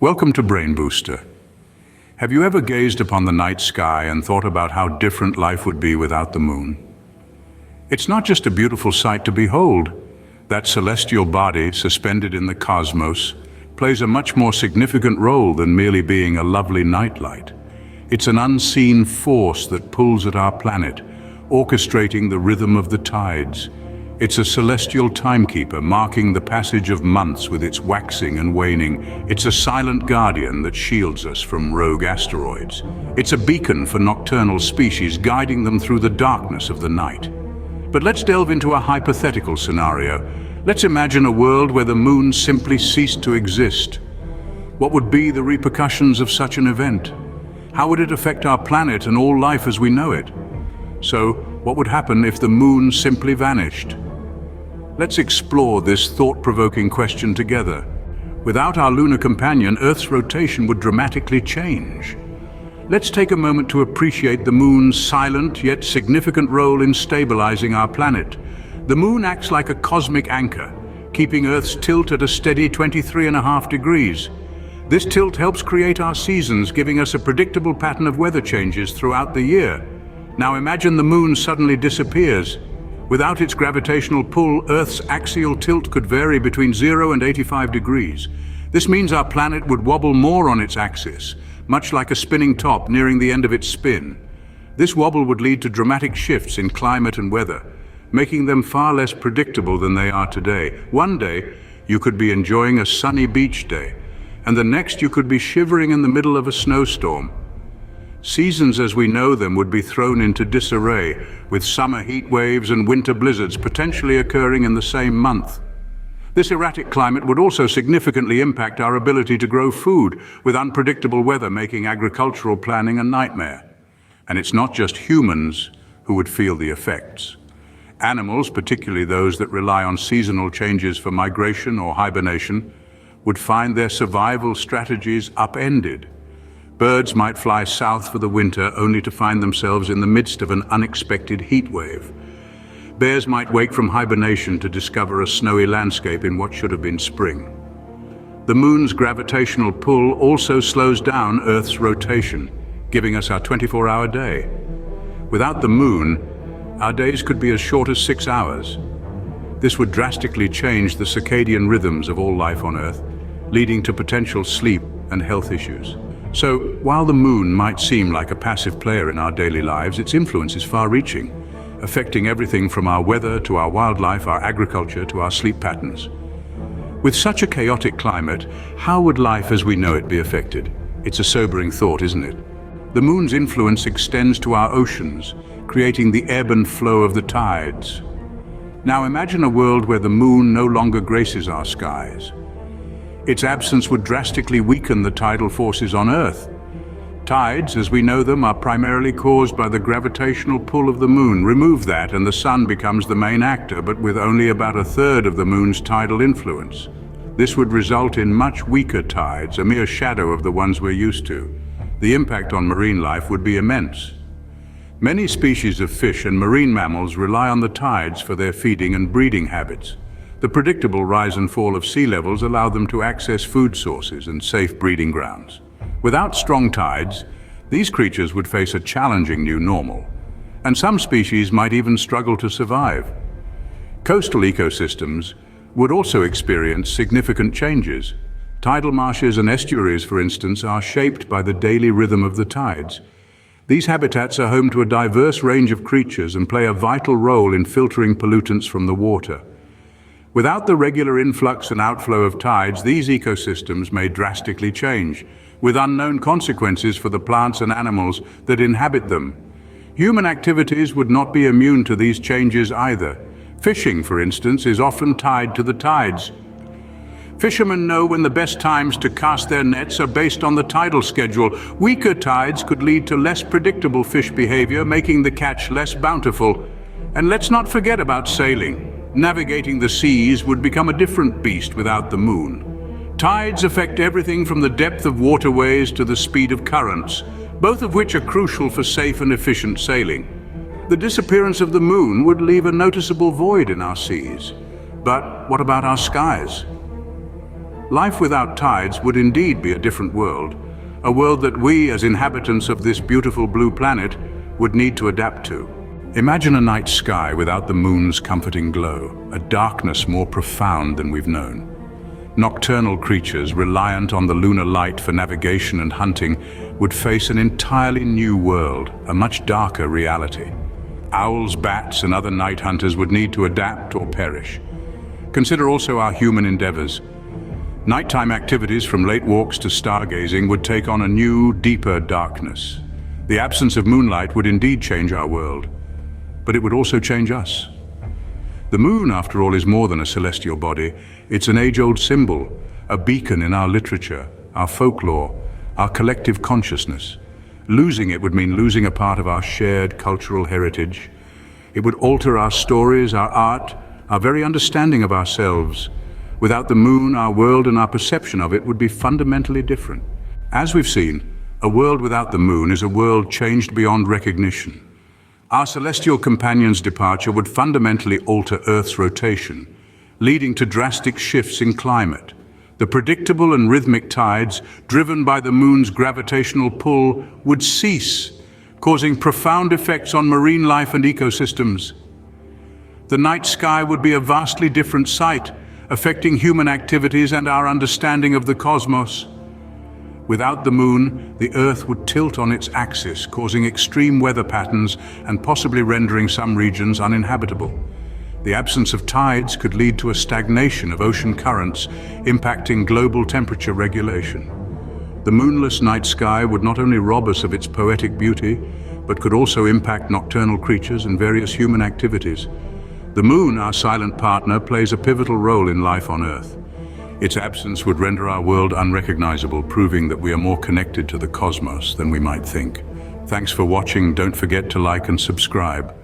Welcome to Brain Booster. Have you ever gazed upon the night sky and thought about how different life would be without the moon? It's not just a beautiful sight to behold. That celestial body suspended in the cosmos plays a much more significant role than merely being a lovely nightlight. It's an unseen force that pulls at our planet, orchestrating the rhythm of the tides. It's a celestial timekeeper marking the passage of months with its waxing and waning. It's a silent guardian that shields us from rogue asteroids. It's a beacon for nocturnal species, guiding them through the darkness of the night. But let's delve into a hypothetical scenario. Let's imagine a world where the moon simply ceased to exist. What would be the repercussions of such an event? How would it affect our planet and all life as we know it? So, what would happen if the moon simply vanished? Let's explore this thought-provoking question together. Without our lunar companion, Earth's rotation would dramatically change. Let's take a moment to appreciate the moon's silent yet significant role in stabilizing our planet. The moon acts like a cosmic anchor, keeping Earth's tilt at a steady 23.5 degrees. This tilt helps create our seasons, giving us a predictable pattern of weather changes throughout the year. Now imagine the moon suddenly disappears. Without its gravitational pull, Earth's axial tilt could vary between 0 and 85 degrees. This means our planet would wobble more on its axis, much like a spinning top nearing the end of its spin. This wobble would lead to dramatic shifts in climate and weather, making them far less predictable than they are today. One day, you could be enjoying a sunny beach day, and the next you could be shivering in the middle of a snowstorm. Seasons as we know them would be thrown into disarray, with summer heat waves and winter blizzards potentially occurring in the same month. This erratic climate would also significantly impact our ability to grow food, with unpredictable weather making agricultural planning a nightmare. And it's not just humans who would feel the effects. Animals, particularly those that rely on seasonal changes for migration or hibernation, would find their survival strategies upended. Birds might fly south for the winter only to find themselves in the midst of an unexpected heat wave. Bears might wake from hibernation to discover a snowy landscape in what should have been spring. The moon's gravitational pull also slows down Earth's rotation, giving us our 24-hour day. Without the moon, our days could be as short as 6 hours. This would drastically change the circadian rhythms of all life on Earth, leading to potential sleep and health issues. So, while the moon might seem like a passive player in our daily lives, its influence is far-reaching, affecting everything from our weather to our wildlife, our agriculture to our sleep patterns. With such a chaotic climate, how would life as we know it be affected? It's a sobering thought, isn't it? The moon's influence extends to our oceans, creating the ebb and flow of the tides. Now imagine a world where the moon no longer graces our skies. Its absence would drastically weaken the tidal forces on Earth. Tides, as we know them, are primarily caused by the gravitational pull of the moon. Remove that and the sun becomes the main actor, but with only about a third of the moon's tidal influence. This would result in much weaker tides, a mere shadow of the ones we're used to. The impact on marine life would be immense. Many species of fish and marine mammals rely on the tides for their feeding and breeding habits. The predictable rise and fall of sea levels allow them to access food sources and safe breeding grounds. Without strong tides, these creatures would face a challenging new normal, and some species might even struggle to survive. Coastal ecosystems would also experience significant changes. Tidal marshes and estuaries, for instance, are shaped by the daily rhythm of the tides. These habitats are home to a diverse range of creatures and play a vital role in filtering pollutants from the water. Without the regular influx and outflow of tides, these ecosystems may drastically change, with unknown consequences for the plants and animals that inhabit them. Human activities would not be immune to these changes either. Fishing, for instance, is often tied to the tides. Fishermen know when the best times to cast their nets are based on the tidal schedule. Weaker tides could lead to less predictable fish behavior, making the catch less bountiful. And let's not forget about sailing. Navigating the seas would become a different beast without the moon. Tides affect everything from the depth of waterways to the speed of currents, both of which are crucial for safe and efficient sailing. The disappearance of the moon would leave a noticeable void in our seas. But what about our skies? life without tides would indeed be a different world, a world that we, as inhabitants of this beautiful blue planet, would need to adapt to. Imagine a night sky without the moon's comforting glow, a darkness more profound than we've known. Nocturnal creatures, reliant on the lunar light for navigation and hunting, would face an entirely new world, a much darker reality. Owls, bats, and other night hunters would need to adapt or perish. Consider also our human endeavors. Nighttime activities from late walks to stargazing would take on a new, deeper darkness. The absence of moonlight would indeed change our world, but it would also change us. The moon, after all, is more than a celestial body. It's an age-old symbol, a beacon in our literature, our folklore, our collective consciousness. Losing it would mean losing a part of our shared cultural heritage. It would alter our stories, our art, our very understanding of ourselves. Without the moon, our world and our perception of it would be fundamentally different. As we've seen, a world without the moon is a world changed beyond recognition. Our celestial companion's departure would fundamentally alter Earth's rotation, leading to drastic shifts in climate. The predictable and rhythmic tides, driven by the moon's gravitational pull, would cease, causing profound effects on marine life and ecosystems. The night sky would be a vastly different sight, affecting human activities and our understanding of the cosmos. Without the moon, the Earth would tilt on its axis, causing extreme weather patterns and possibly rendering some regions uninhabitable. The absence of tides could lead to a stagnation of ocean currents, impacting global temperature regulation. The moonless night sky would not only rob us of its poetic beauty, but could also impact nocturnal creatures and various human activities. The moon, our silent partner, plays a pivotal role in life on Earth. Its absence would render our world unrecognizable, proving that we are more connected to the cosmos than we might think. Thanks for watching. Don't forget to like and subscribe.